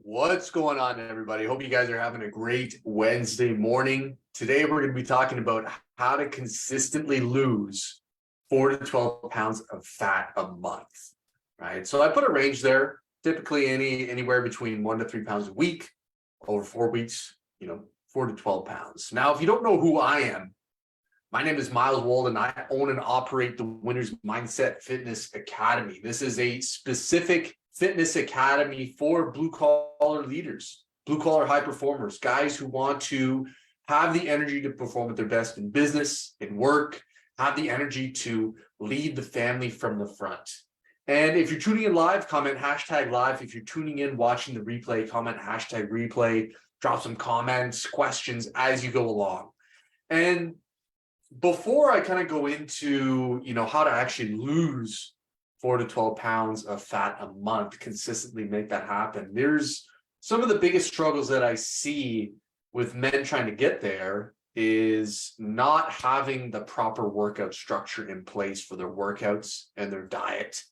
What's going on, everybody? Hope you guys are having a great Wednesday morning. Today, we're going to be talking about how to consistently lose 4 to 12 pounds of fat a month, right? So I put a range there, typically anywhere between 1 to 3 pounds a week over 4 weeks, 4 to 12 pounds. Now, if you don't know who I am, my name is Miles Walden. I own and operate the Winners Mindset Fitness Academy. This is a specific fitness academy for blue collar leaders, blue collar high performers, guys who want to have the energy to perform at their best in business, in work, have the energy to lead the family from the front. And if you're tuning in live, comment hashtag live. If you're tuning in, watching the replay, comment hashtag replay, drop some comments, questions as you go along. And before I kind of go into, how to actually lose 4 to 12 pounds of fat a month, consistently make that happen, there's some of the biggest struggles that I see with men trying to get there is not having the proper workout structure in place for their workouts and their diet.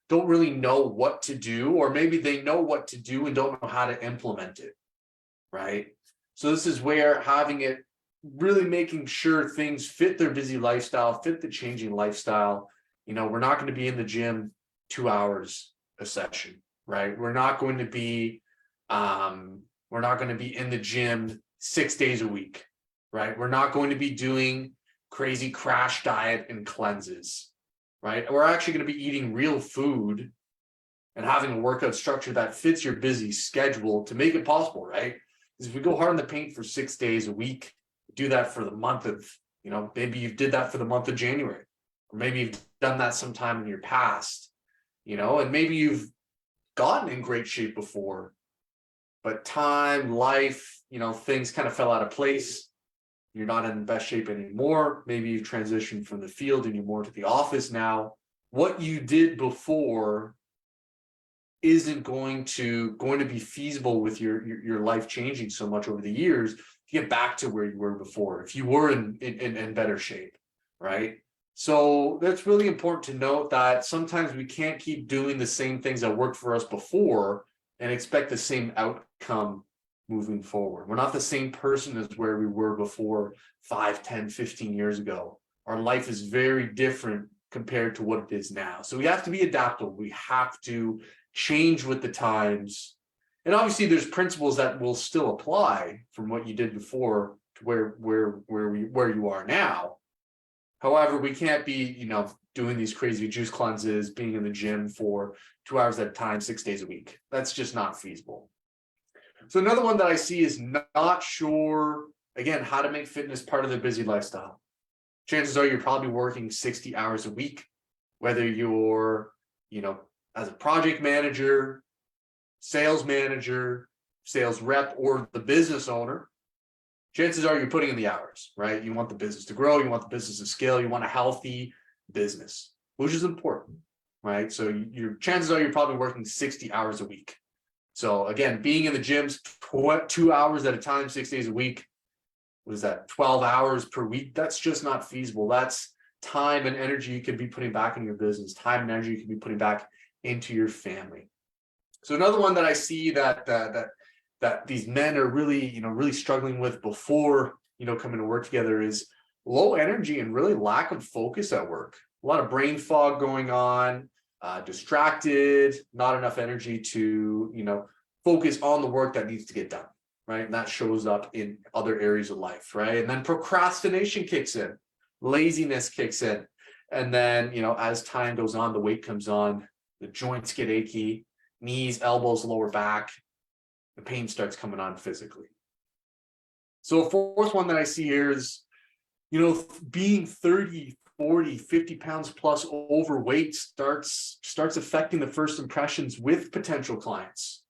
Don't really know what to do, or maybe they know what to do and don't know how to implement it, right? So this is where having it, really making sure things fit their busy lifestyle, fit the changing lifestyle. We're not going to be in the gym 2 hours a session, right? We're not going to be in the gym 6 days a week, right? We're not going to be doing crazy crash diet and cleanses, right? We're actually going to be eating real food and having a workout structure that fits your busy schedule to make it possible, right? Because if we go hard in the paint for 6 days a week, do that for the month of, maybe you did that for the month of January, or maybe you've done that sometime in your past, and maybe you've gotten in great shape before, but time, life, things kind of fell out of place. You're not in the best shape anymore. Maybe you've transitioned from the field and you're more to the office now. What you did before isn't going to be feasible with your life changing so much over the years to get back to where you were before, if you were in better shape, right? So that's really important to note, that sometimes we can't keep doing the same things that worked for us before and expect the same outcome moving forward. We're not the same person as where we were before 5, 10, 15 years ago. Our life is very different compared to what it is now. So we have to be adaptable. We have to change with the times. And obviously there's principles that will still apply from what you did before to where you are now. However, we can't be, doing these crazy juice cleanses, being in the gym for 2 hours at a time, 6 days a week. That's just not feasible. So another one that I see is not sure, again, how to make fitness part of their busy lifestyle. Chances are you're probably working 60 hours a week, whether you're, as a project manager, sales manager, sales rep, or the business owner. Chances are you're putting in the hours, right? You want the business to grow, you want the business to scale, you want a healthy business, which is important, right? So your chances are you're probably working 60 hours a week. So again, being in the gyms 2 hours at a time, 6 days a week, what is that, 12 hours per week? That's just not feasible. That's time and energy you could be putting back in your business, time and energy you could be putting back into your family. So another one that I see that these men are really, really struggling with before, coming to work together is low energy and really lack of focus at work. A lot of brain fog going on, distracted, not enough energy to, focus on the work that needs to get done, right? And that shows up in other areas of life, right? And then procrastination kicks in, laziness kicks in. And then, as time goes on, the weight comes on, the joints get achy, knees, elbows, lower back, the pain starts coming on physically. So a fourth one that I see here is, being 30, 40, 50 pounds plus overweight starts affecting the first impressions with potential clients.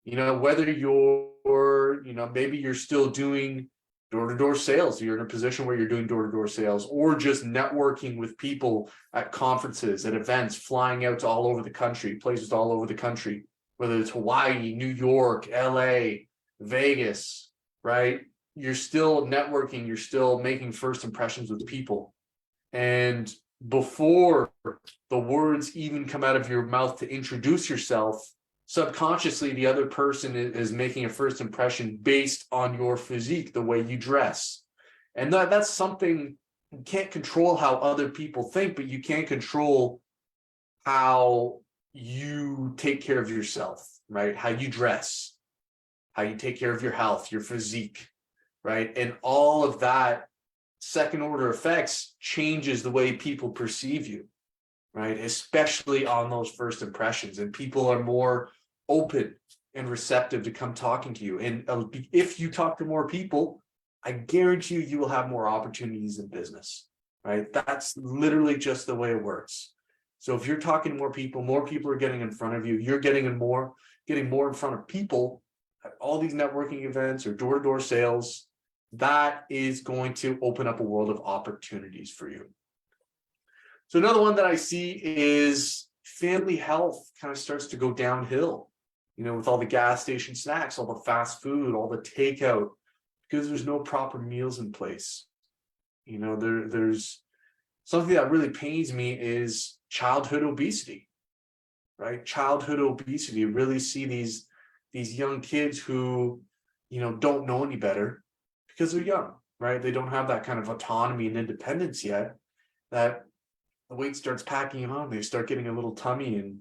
Whether you're, maybe you're still doing door-to-door sales, you're in a position where you're doing door-to-door sales, or just networking with people at conferences, at events, flying out to all over the country, places all over the country, whether it's Hawaii, New York, LA, Vegas, right? You're still networking, you're still making first impressions with people. And before the words even come out of your mouth to introduce yourself, subconsciously the other person is making a first impression based on your physique, the way you dress. And that's something you can't control how other people think, but you can control how you take care of yourself, right? How you dress, how you take care of your health, your physique, right? And all of that second order effects changes the way people perceive you, right? Especially on those first impressions. And people are more open and receptive to come talking to you. And if you talk to more people, I guarantee you will have more opportunities in business, right? That's literally just the way it works. So if you're talking to more people are getting in front of you, you're getting more in front of people at all these networking events or door-to-door sales. That is going to open up a world of opportunities for you. So another one that I see is family health kind of starts to go downhill, with all the gas station snacks, all the fast food, all the takeout, because there's no proper meals in place. There's something that really pains me is childhood obesity, right? Childhood obesity. You really see these young kids who, don't know any better because they're young, right? They don't have that kind of autonomy and independence yet, that the weight starts packing on. They start getting a little tummy in,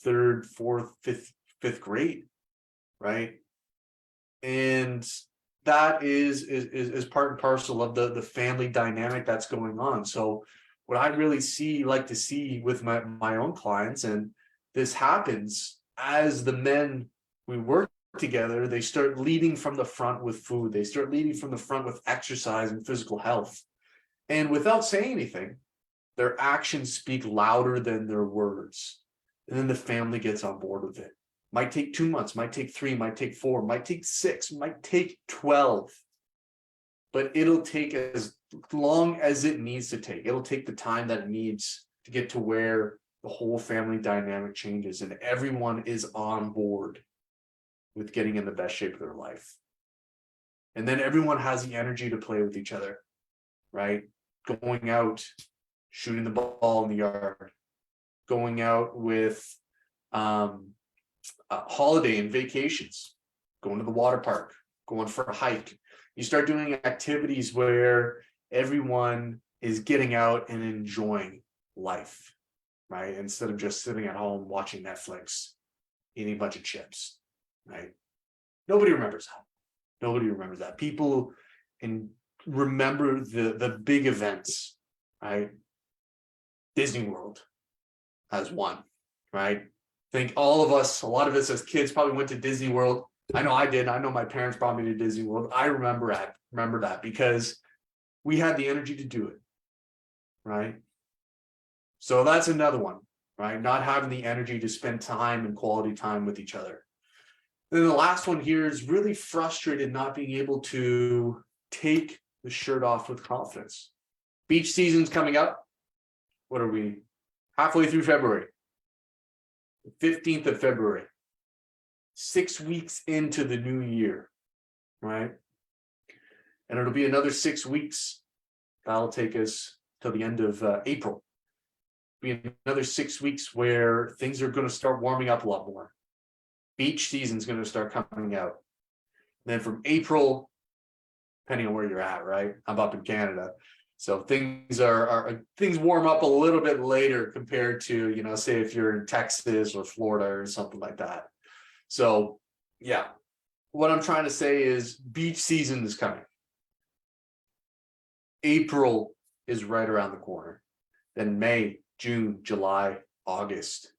third, fourth, fifth grade, right? And that is part and parcel of the family dynamic that's going on. So what I really like to see with my own clients, and this happens as the men we work together, they start leading from the front with food. They start leading from the front with exercise and physical health. And without saying anything, their actions speak louder than their words. And then the family gets on board with it. Might take 2 months, might take 3, might take 4, might take 6, might take 12. But it'll take as long as it needs to take. It'll take the time that it needs to get to where the whole family dynamic changes and everyone is on board with getting in the best shape of their life. And then everyone has the energy to play with each other, right? Going out, shooting the ball in the yard, going out with holiday and vacations, going to the water park, going for a hike. You start doing activities where everyone is getting out and enjoying life, right? Instead of just sitting at home watching Netflix, eating a bunch of chips, right? Nobody remembers that. Nobody remembers that. People remember the big events, right? Disney World as one, right? I think all of us, a lot of us as kids probably went to Disney World. I know I did. I know my parents brought me to Disney World. I remember that because we had the energy to do it, right? So that's another one, right? Not having the energy to spend time and quality time with each other. Then the last one here is really frustrated not being able to take the shirt off with confidence. Beach season's coming up. What are we? Halfway through February. 15th of February. 6 weeks into the new year, right? And it'll be another 6 weeks. That'll take us till the end of April. Be another 6 weeks where things are going to start warming up a lot more. Beach season's going to start coming out. And then from April, depending on where you're at, right? I'm up in Canada. So things things warm up a little bit later compared to, say if you're in Texas or Florida or something like that. So yeah, what I'm trying to say is beach season is coming. April is right around the corner. Then May, June, July, August.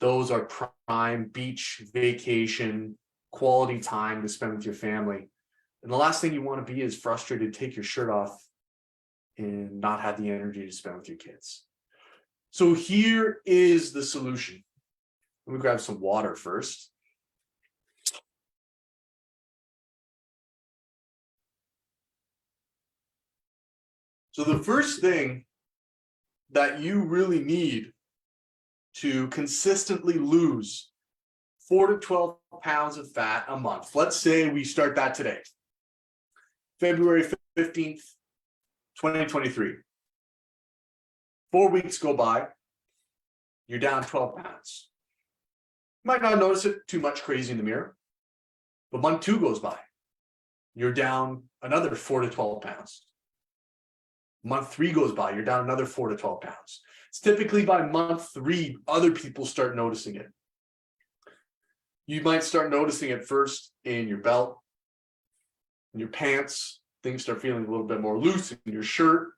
Those are prime beach vacation, quality time to spend with your family. And the last thing you want to be is frustrated, take your shirt off and not have the energy to spend with your kids. So here is the solution. Let me grab some water first. So the first thing that you really need to consistently lose 4 to 12 pounds of fat a month. Let's say we start that today, February 15th, 2023. 4 weeks go by, you're down 12 pounds. Might not notice it too much crazy in the mirror, but month 2 goes by. You're down another 4 to 12 pounds. Month 3 goes by, you're down another 4 to 12 pounds. It's typically by month 3, other people start noticing it. You might start noticing it first in your belt, in your pants. Things start feeling a little bit more loose in your shirt.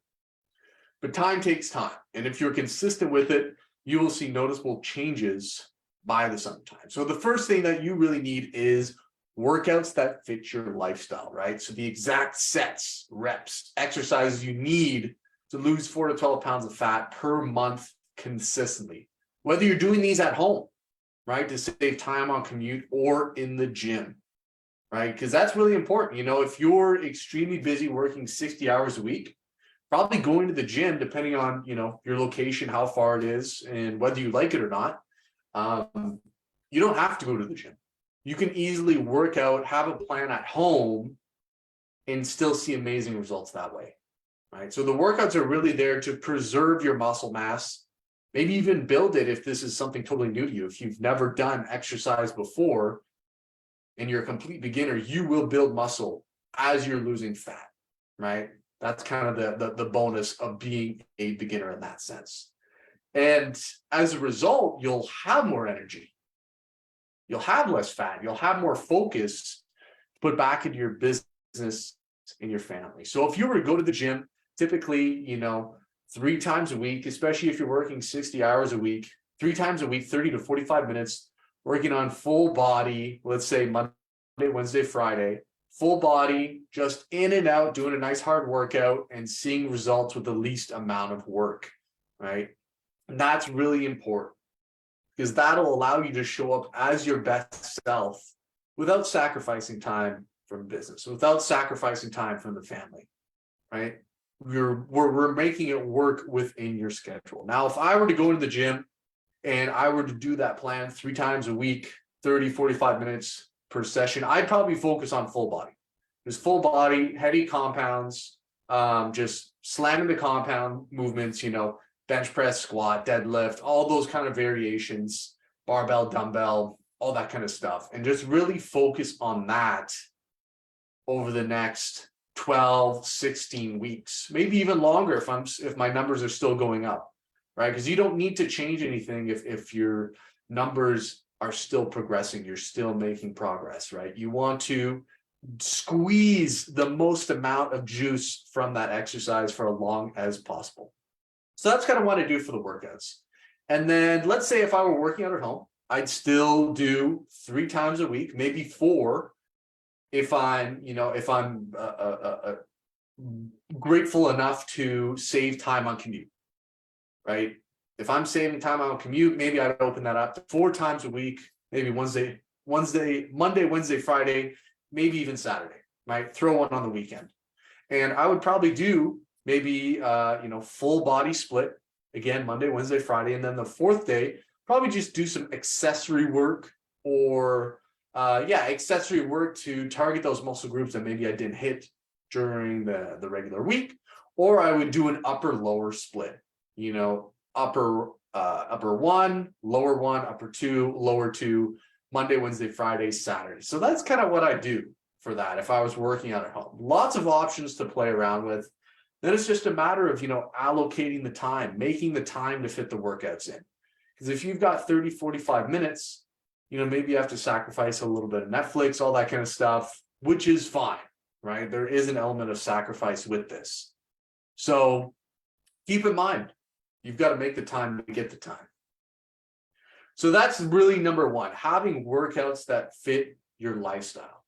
But time takes time. And if you're consistent with it, you will see noticeable changes by the summertime. So the first thing that you really need is workouts that fit your lifestyle, right? So the exact sets, reps, exercises you need to lose 4 to 12 pounds of fat per month consistently. Whether you're doing these at home, right, to save time on commute, or in the gym, right? Because that's really important. You know, if you're extremely busy working 60 hours a week, probably going to the gym, depending on, you know, your location, how far it is, and whether you like it or not, you don't have to go to the gym. You can easily work out, have a plan at home, and still see amazing results that way, right? So the workouts are really there to preserve your muscle mass, maybe even build it if this is something totally new to you. If you've never done exercise before and you're a complete beginner, you will build muscle as you're losing fat, right? That's kind of the bonus of being a beginner in that sense. And as a result, you'll have more energy. You'll have less fat. You'll have more focus to put back into your business and your family. So if you were to go to the gym, typically, you know, 3 times a week, especially if you're working 60 hours a week, 3 times a week, 30 to 45 minutes, working on full body, let's say Monday, Wednesday, Friday, full body, just in and out, doing a nice hard workout and seeing results with the least amount of work, right? And that's really important, because that'll allow you to show up as your best self without sacrificing time from business, without sacrificing time from the family, right? We're making it work within your schedule. Now, if I were to go into the gym and I were to do that plan 3 times a week, 30, 45 minutes per session, I'd probably focus on full body. Just full body, heavy compounds, just slamming the compound movements, you know, bench press, squat, deadlift, all those kind of variations, barbell, dumbbell, all that kind of stuff. And just really focus on that over the next 12, 16 weeks, maybe even longer if my numbers are still going up, right? Because you don't need to change anything if your numbers are still progressing, you're still making progress, right? You want to squeeze the most amount of juice from that exercise for as long as possible. So that's kind of what I do for the workouts. And then let's say if I were working out at home, I'd still do 3 times a week, maybe 4, if I'm, you know, if I'm grateful enough to save time on commute, right? If I'm saving time on commute, maybe I'd open that up to 4 times a week, maybe Monday, Wednesday, Friday, maybe even Saturday, right? Throw one on the weekend. And I would probably do maybe, you know, full body split, again, Monday, Wednesday, Friday. And then the 4th day, probably just do some accessory work or, accessory work to target those muscle groups that maybe I didn't hit during the regular week. Or I would do an upper lower split, you know, upper 1, lower 1, upper 2, lower 2, Monday, Wednesday, Friday, Saturday. So that's kind of what I do for that if I was working out at home. Lots of options to play around with. Then it's just a matter of, you know, allocating the time, making the time to fit the workouts in. Because if you've got 30, 45 minutes, you know, maybe you have to sacrifice a little bit of Netflix, all that kind of stuff, which is fine, right? There is an element of sacrifice with this. So keep in mind, you've got to make the time to get the time. So that's really number 1, having workouts that fit your lifestyle.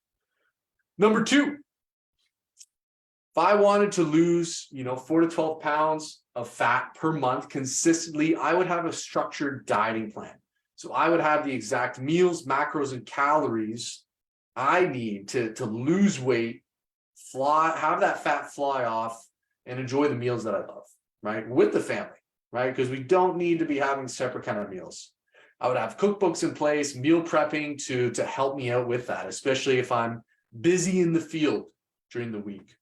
Number 2, if I wanted to lose, you know, 4 to 12 pounds of fat per month consistently, I would have a structured dieting plan. So I would have the exact meals, macros, and calories I need to lose weight, have that fat fly off, and enjoy the meals that I love, right? With the family, right? Because we don't need to be having separate kind of meals. I would have cookbooks in place, meal prepping to help me out with that, especially if I'm busy in the field during the week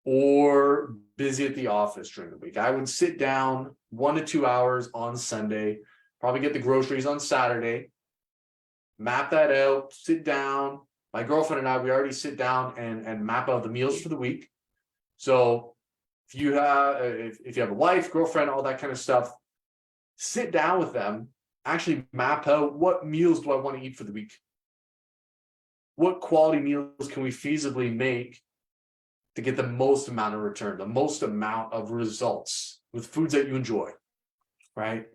or busy at the office during the week. I would sit down 1 to 2 hours on Sunday, probably get the groceries on Saturday, map that out, sit down. My girlfriend and I, we already sit down and map out the meals for the week. So if you have a wife, girlfriend, all that kind of stuff, sit down with them, actually map out what meals do I want to eat for the week? What quality meals can we feasibly make to get the most amount of return, the most amount of results with foods that you enjoy, right?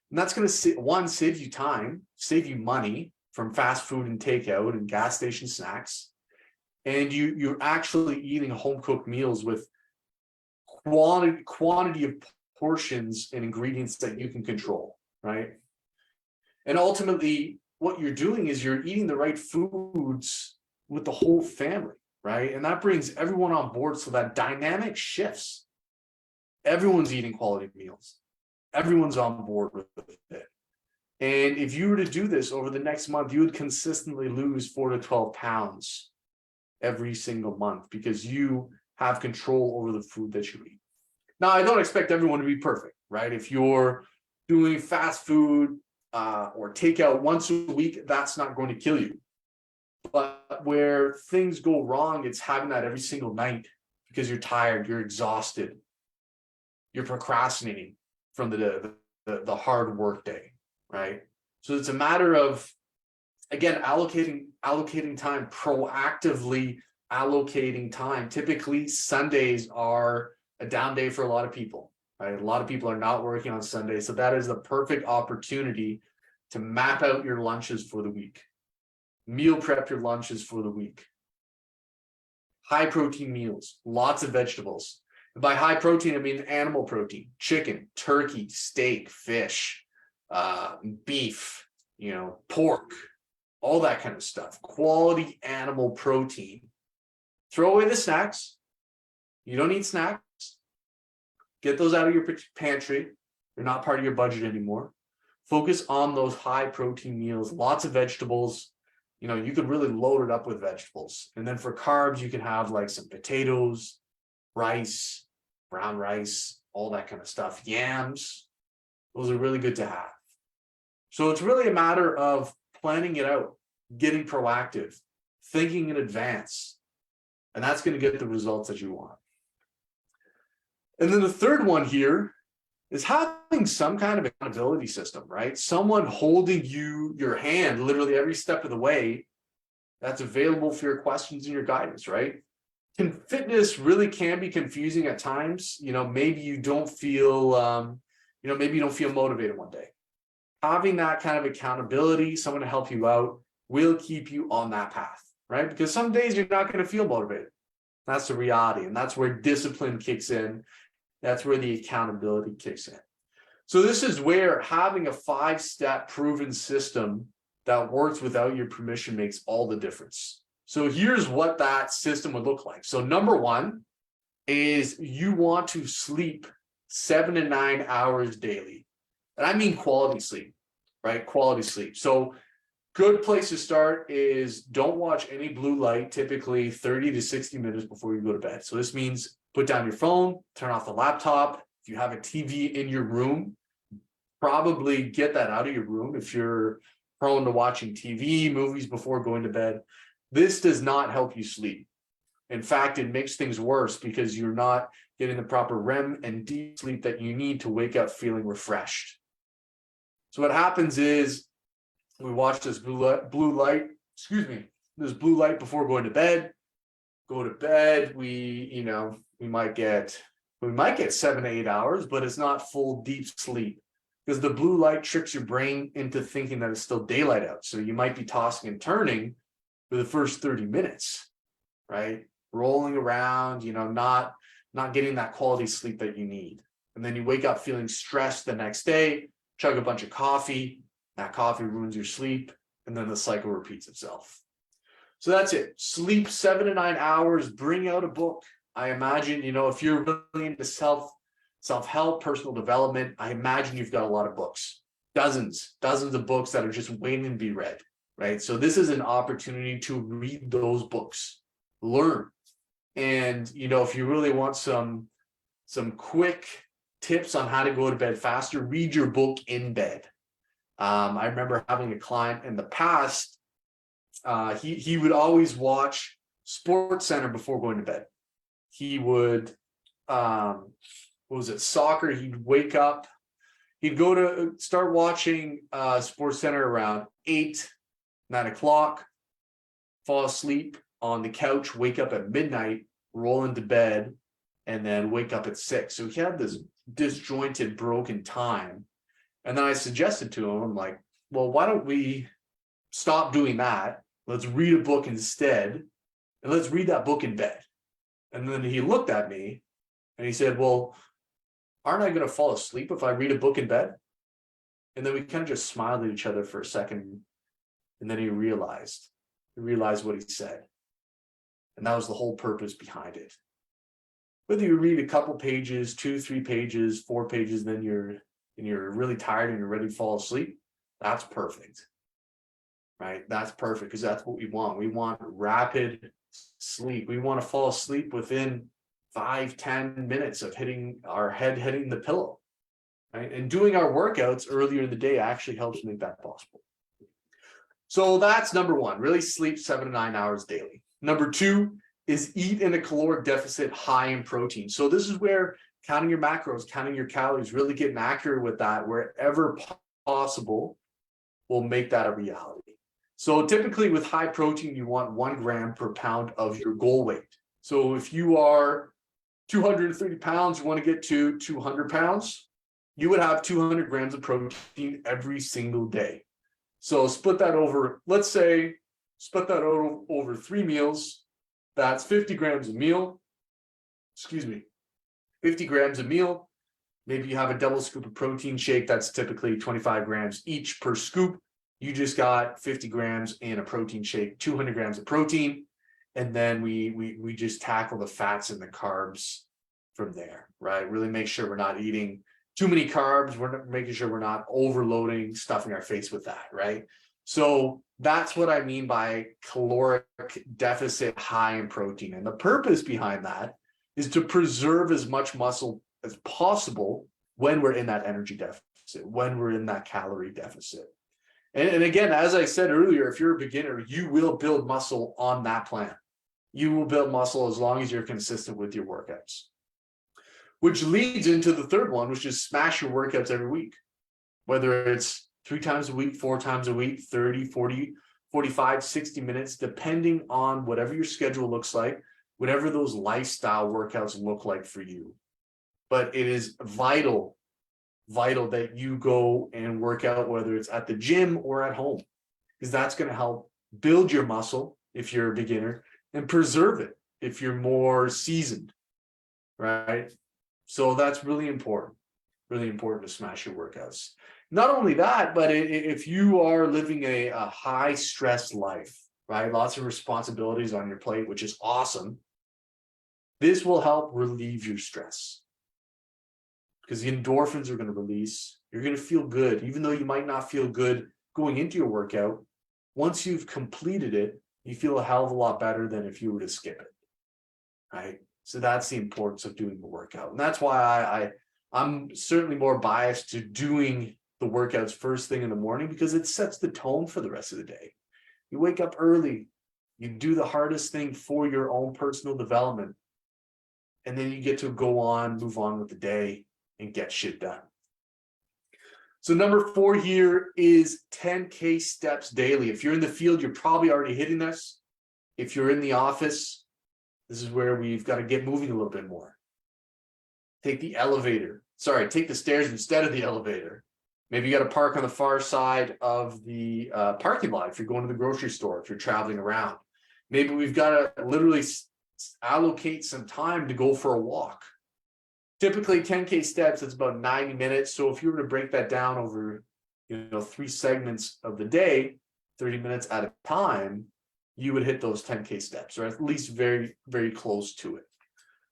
And that's going to save you time, save you money from fast food and takeout and gas station snacks. And you're actually eating home cooked meals with quantity of portions and ingredients that you can control, right? And ultimately, what you're doing is you're eating the right foods with the whole family, right? And that brings everyone on board so that dynamic shifts. Everyone's eating quality meals. Everyone's on board with it. And if you were to do this over the next month, you would consistently lose 4 to 12 pounds every single month because you have control over the food that you eat. Now, I don't expect everyone to be perfect, right? If you're doing fast food or takeout once a week, that's not going to kill you. But where things go wrong, it's having that every single night because you're tired, you're exhausted, you're procrastinating from the hard work day, right? So it's a matter of, again, allocating time, proactively allocating time. Typically, Sundays are a down day for a lot of people, right? A lot of people are not working on Sundays. So that is the perfect opportunity to map out your lunches for the week, meal prep your lunches for the week. High protein meals, lots of vegetables. And by high protein, I mean animal protein, chicken, turkey, steak, fish, beef, pork, all that kind of stuff. Quality animal protein. Throw away the snacks. You don't need snacks. Get those out of your pantry. They're not part of your budget anymore. Focus on those high protein meals, lots of vegetables. You could really load it up with vegetables. And then for carbs, you can have like some potatoes, rice, brown rice, all that kind of stuff. Yams, those are really good to have. So it's really a matter of planning it out, getting proactive, thinking in advance. And that's going to get the results that you want. And then the third one here is having some kind of accountability system, right? Someone holding your hand literally every step of the way that's available for your questions and your guidance, right? Fitness really can be confusing at times. Maybe you don't feel, maybe you don't feel motivated one day. Having that kind of accountability, someone to help you out, will keep you on that path, right? Because some days you're not going to feel motivated. That's the reality. And that's where discipline kicks in. That's where the accountability kicks in. So this is where having a 5-step proven system that works without your permission makes all the difference. So here's what that system would look like. So number one is you want to sleep 7 to 9 hours daily. And I mean quality sleep, right? Quality sleep. So good place to start is don't watch any blue light, typically 30 to 60 minutes before you go to bed. So this means put down your phone, turn off the laptop. If you have a TV in your room, probably get that out of your room if you're prone to watching TV, movies before going to bed. This does not help you sleep. In fact, it makes things worse because you're not getting the proper REM and deep sleep that you need to wake up feeling refreshed. So what happens is we watch this blue light before going to bed. Go to bed, we might get 7 to 8 hours, but it's not full deep sleep because the blue light tricks your brain into thinking that it's still daylight out. So you might be tossing and turning for the first 30 minutes, right? Rolling around, not getting that quality sleep that you need. And then you wake up feeling stressed the next day, chug a bunch of coffee, that coffee ruins your sleep, and then the cycle repeats itself. So that's it. Sleep 7 to 9 hours, bring out a book. I imagine, if you're really into self-help, personal development, I imagine you've got a lot of books, dozens of books that are just waiting to be read, right? So this is an opportunity to read those books, learn. And, if you really want some quick tips on how to go to bed faster, read your book in bed. I remember having a client in the past. He would always watch Sports Center before going to bed. He would, what was it, soccer? He'd wake up. He'd go to start watching Sports Center around 8, 9 o'clock, fall asleep on the couch, wake up at midnight, roll into bed, and then wake up at 6. So he had this disjointed, broken time. And then I suggested to him, I'm like, well, why don't we stop doing that? Let's read a book instead, and let's read that book in bed. And then he looked at me and he said, well, aren't I going to fall asleep if I read a book in bed? And then we kind of just smiled at each other for a second. And then he realized what he said. And that was the whole purpose behind it. Whether you read a couple pages, 2, 3 pages, 4 pages, then you're really tired and you're ready to fall asleep, that's perfect. Right? That's perfect, because that's what we want. We want rapid sleep. We want to fall asleep within 5-10 minutes of hitting the pillow. Right? And doing our workouts earlier in the day actually helps make that possible. So that's number 1, really sleep 7 to 9 hours daily. Number 2 is eat in a caloric deficit high in protein. So this is where counting your macros, counting your calories, really getting accurate with that wherever possible will make that a reality. So typically with high protein, you want 1 gram per pound of your goal weight. So if you are 230 pounds, you want to get to 200 pounds, you would have 200 grams of protein every single day. So split that over, let's say, over 3 meals. That's 50 grams a meal. 50 grams a meal. Maybe you have a double scoop of protein shake. That's typically 25 grams each per scoop. You just got 50 grams in a protein shake, 200 grams of protein. And then we just tackle the fats and the carbs from there, right? Really make sure we're not eating too many carbs. We're making sure we're not overloading, stuffing our face with that, right? So that's what I mean by caloric deficit high in protein. And the purpose behind that is to preserve as much muscle as possible when we're in that energy deficit, when we're in that calorie deficit. And again, as I said earlier, if you're a beginner, you will build muscle on that plan. You will build muscle as long as you're consistent with your workouts. Which leads into the third one, which is smash your workouts every week. Whether it's 3 times a week, 4 times a week, 30, 40, 45, 60 minutes, depending on whatever your schedule looks like, whatever those lifestyle workouts look like for you. But it is vital that you go and work out, whether it's at the gym or at home, because that's going to help build your muscle if you're a beginner and preserve it if you're more seasoned, right? So that's really important to smash your workouts. Not only that, but if you are living a high stress life, right? Lots of responsibilities on your plate, which is awesome. This will help relieve your stress, because the endorphins are going to release. You're going to feel good, even though you might not feel good going into your workout. Once you've completed it, you feel a hell of a lot better than if you were to skip it, right? So that's the importance of doing the workout. And that's why I'm certainly more biased to doing the workouts first thing in the morning, because it sets the tone for the rest of the day. You wake up early, you do the hardest thing for your own personal development, and then you get to move on with the day and get shit done. So number 4 here is 10K steps daily. If you're in the field, you're probably already hitting this. If you're in the office, this is where we've got to get moving a little bit more. Take the stairs instead of the elevator. Maybe you got to park on the far side of the parking lot if you're going to the grocery store, if you're traveling around. Maybe we've got to literally allocate some time to go for a walk. Typically 10K steps, it's about 90 minutes. So if you were to break that down over, 3 segments of the day, 30 minutes at a time, you would hit those 10K steps, or at least very, very close to it.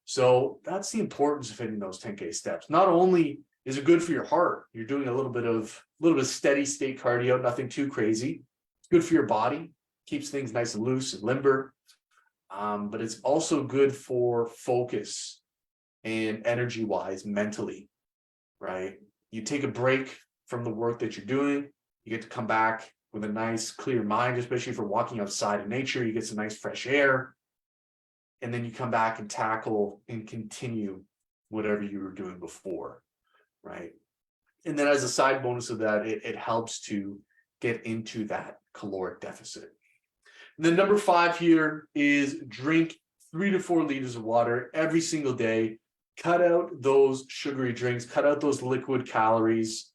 So that's the importance of hitting those 10K steps. Not only is it good for your heart, you're doing a little bit of steady state cardio, nothing too crazy. It's good for your body, keeps things nice and loose and limber. But it's also good for focus and energy-wise, mentally, right? You take a break from the work that you're doing, You get to come back with a nice clear mind, especially if you're walking outside in nature, you get some nice fresh air. And then you come back and tackle and continue whatever you were doing before, right? And then as a side bonus of that, it helps to get into that caloric deficit. And then number 5 here is drink 3 to 4 liters of water every single day. Cut out those sugary drinks, cut out those liquid calories.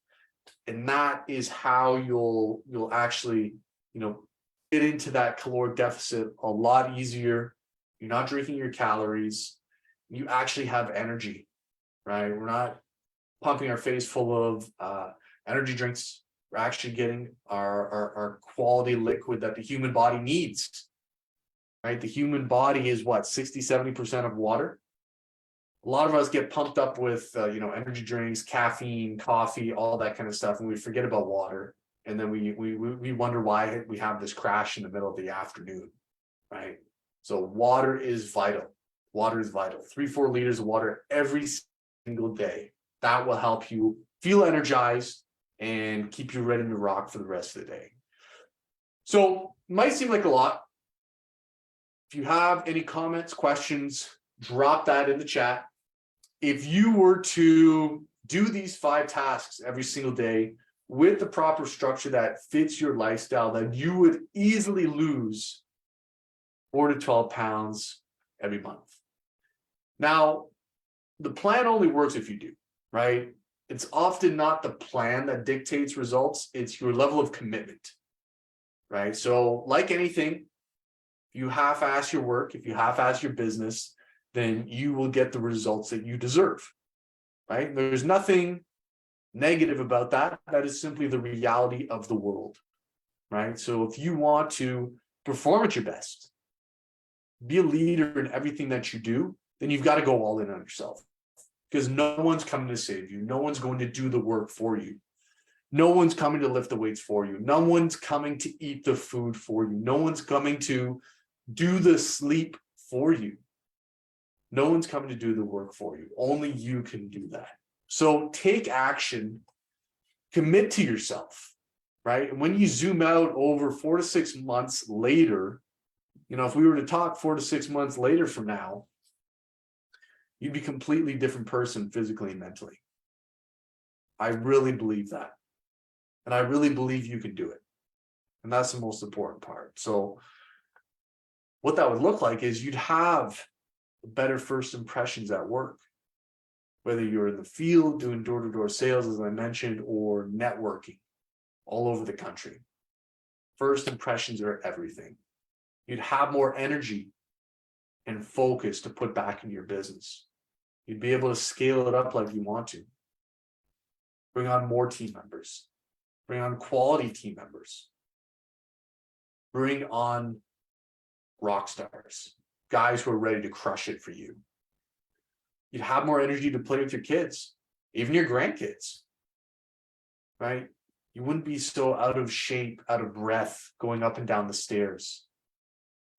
And that is how you'll actually, get into that caloric deficit a lot easier. You're not drinking your calories. You actually have energy, right? We're not pumping our face full of energy drinks. We're actually getting our quality liquid that the human body needs, right? The human body is what, 60-70% of water. A lot of us get pumped up with energy drinks, caffeine, coffee, all that kind of stuff, and we forget about water. And then we wonder why we have this crash in the middle of the afternoon, right? So water is vital. Water is vital. 3-4 liters of water every single day. That will help you feel energized and keep you ready to rock for the rest of the day. So it might seem like a lot. If you have any comments, questions, drop that in the chat. If you were to do these 5 tasks every single day with the proper structure that fits your lifestyle, then you would easily lose 4 to 12 pounds every month. Now, the plan only works if you do, right? It's often not the plan that dictates results. It's your level of commitment, right? So like anything, if you half-ass your work, if you half-ass your business, then you will get the results that you deserve, right? There's nothing negative about that. That is simply the reality of the world, right? So if you want to perform at your best, be a leader in everything that you do, then you've got to go all in on yourself, because no one's coming to save you. No one's going to do the work for you. No one's coming to lift the weights for you. No one's coming to eat the food for you. No one's coming to do the sleep for you. No one's coming to do the work for you. Only you can do that. So take action, commit to yourself, right? And when you zoom out over 4 to 6 months later, if we were to talk 4 to 6 months later from now, you'd be a completely different person physically and mentally. I really believe that. And I really believe you can do it. And that's the most important part. So what that would look like is you'd have better first impressions at work, whether you're in the field doing door-to-door sales, as I mentioned, or networking all over the country. First impressions are everything. You'd have more energy and focus to put back into your business. You'd be able to scale it up like you want to. Bring on more team members. Bring on quality team members. Bring on rock stars, guys who are ready to crush it for you. You'd have more energy to play with your kids, even your grandkids, right? You wouldn't be so out of shape, out of breath, going up and down the stairs.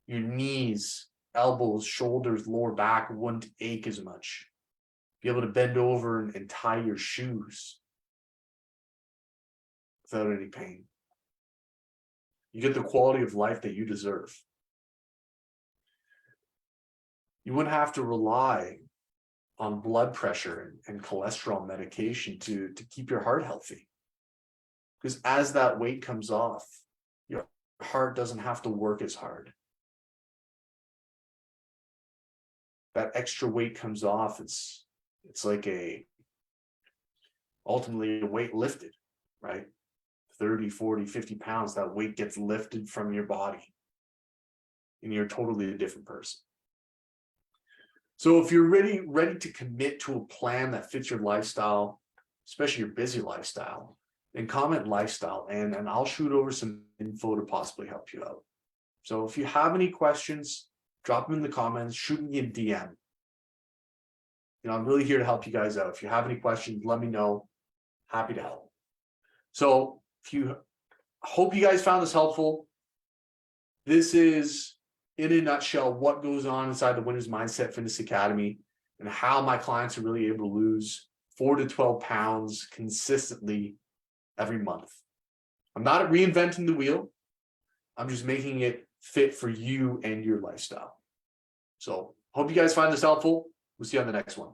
Your knees, elbows, shoulders, lower back wouldn't ache as much. Be able to bend over and tie your shoes without any pain. You get the quality of life that you deserve. You wouldn't have to rely on blood pressure and cholesterol medication to keep your heart healthy. Because as that weight comes off, your heart doesn't have to work as hard. That extra weight comes off, it's like ultimately a weight lifted, right? 30, 40, 50 pounds, that weight gets lifted from your body and you're totally a different person. So if you're ready to commit to a plan that fits your lifestyle, especially your busy lifestyle, then comment lifestyle and I'll shoot over some info to possibly help you out. So if you have any questions, drop them in the comments, shoot me a DM. I'm really here to help you guys out. If you have any questions, let me know. Happy to help. So hope you guys found this helpful. This is, in a nutshell, what goes on inside the Winners Mindset Fitness Academy and how my clients are really able to lose 4 to 12 pounds consistently every month. I'm not reinventing the wheel. I'm just making it fit for you and your lifestyle. So hope you guys find this helpful. We'll see you on the next one.